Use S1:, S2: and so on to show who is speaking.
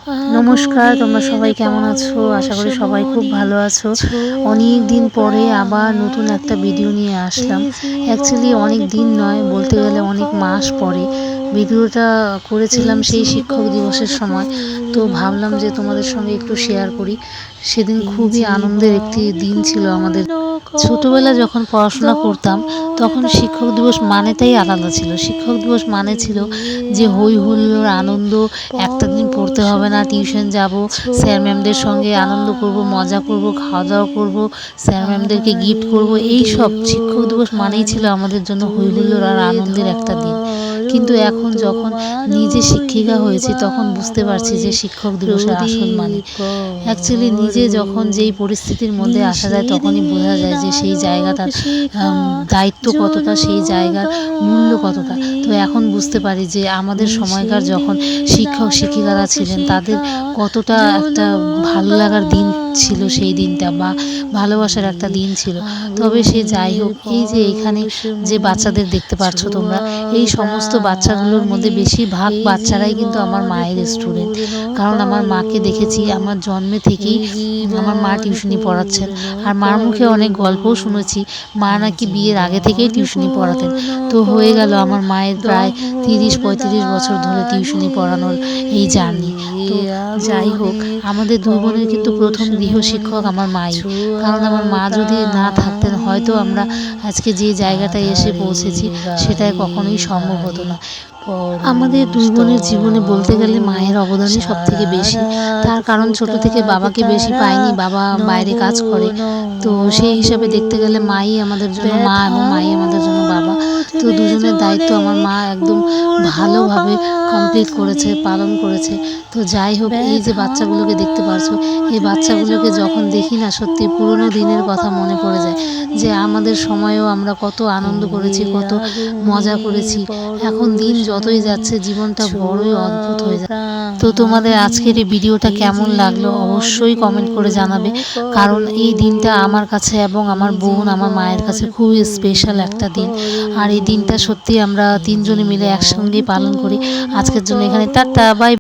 S1: নমস্কার, তোমরা সবাই কেমন আছো? আশা করি সবাই খুব ভালো আছো। অনেক দিন পরে আবার নতুন একটা ভিডিও নিয়ে আসলাম। অ্যাকচুয়ালি অনেক দিন নয়, বলতে গেলে অনেক মাস পরে ভিডিওটা করেছিলাম সেই শিক্ষক দিবসের সময়। তো ভাবলাম যে তোমাদের সঙ্গে একটু শেয়ার করি। সেদিন খুবই আনন্দের একটি দিন ছিল আমাদের। ছোটবেলা যখন পড়াশোনা করতাম তখন শিক্ষক দিবস মানেটাই আলাদা ছিল। শিক্ষক দিবস মানে ছিল যে হই হুল্লোড় আনন্দ, একটা দিন পড়তে হবে না, টিউশন যাব, স্যার ম্যামদের সঙ্গে আনন্দ করব, মজা করব, খাওয়া দাওয়া করব, স্যার ম্যামদেরকে গিফট করব, এই সব। শিক্ষক দিবস মানেই ছিল আমাদের জন্য হই হুল্লোড় আর আনন্দের একটা দিন। কিন্তু এখন যখন নিজে শিক্ষিকা হয়েছি তখন বুঝতে পারছি যে শিক্ষক দিবসের আসল মানে। অ্যাকচুয়ালি নিজে যখন যেই পরিস্থিতির মধ্যে আসা যায় তখনই বোঝা যায় যে সেই জায়গাটার দায়িত্ব কতটা, সেই জায়গার মূল্য কতটা। তো এখন বুঝতে পারি যে আমাদের সময়কার যখন শিক্ষক শিক্ষিকারা ছিলেন তাদের কতটা একটা ভালো লাগার দিন ছিল সেই দিনটা, বা ভালোবাসার একটা দিন ছিল। তবে সে যাই হোক, এই যে এখানে যে বাচ্চাদের দেখতে পাচ্ছ তোমরা, এই সমস্ত বাচ্চাগুলোর মধ্যে বেশিরভাগ বাচ্চারাই কিন্তু আমার মায়ের স্টুডেন্ট। কারণ আমার মাকে দেখেছি আমার জন্মে থেকেই আমার মা টিউশনি পড়াচ্ছেন। আর মার মুখে অনেক গল্পও শুনেছি, মা নাকি বিয়ের আগে থেকেই টিউশনি পড়াতেন। তো হয়ে গেল আমার মায়ের প্রায় 30-35 বছর ধরে টিউশনি পড়ানোর এই জার্নি। তো যাই হোক, আমাদের দুই বোনের কিন্তু প্রথম গৃহশিক্ষক আমার মাই। কারণ আমার মা যদি না থাকতেন হয়তো আমরা আজকে যে জায়গাটায় এসে পৌঁছেছি সেটাই কখনোই সম্ভব হতো না। আমাদের দুই বোনের জীবনে বলতে গেলে মায়ের অবদানই সব থেকে বেশি। তার কারণ ছোট থেকে বাবাকে বেশি পাইনি, বাবা বাইরে কাজ করে। তো সেই হিসাবে দেখতে গেলে মাই আমাদের জন্য মা এবং মাই আমাদের জন্য বাবা। তো দুজনের দায়িত্ব আমার মা একদম ভালোভাবে কমপ্লিট করেছে, পালন করেছে। তো যাই হোক, এই যে বাচ্চাগুলোকে দেখতে পারছো, এই বাচ্চাগুলোকে যখন দেখি না সত্যি পুরোনো দিনের কথা মনে পড়ে যায়, যে আমাদের সময়েও আমরা কত আনন্দ করেছি, কত মজা করেছি। এখন দিন যতই যাচ্ছে জীবনটা বড়ই অদ্ভুত হয়ে যায়। তো তোমাদের আজকের এই ভিডিওটা কেমন লাগলো অবশ্যই কমেন্ট করে জানাবে। কারণ এই দিনটা আমার কাছে এবং আমার বোন, আমার মায়ের কাছে খুবই স্পেশাল একটা দিন। আর এই দিনটা সত্যি আমরা তিনজনে মিলে একসঙ্গেই পালন করি। আজকের জন্য এখানে টাটা, বাই।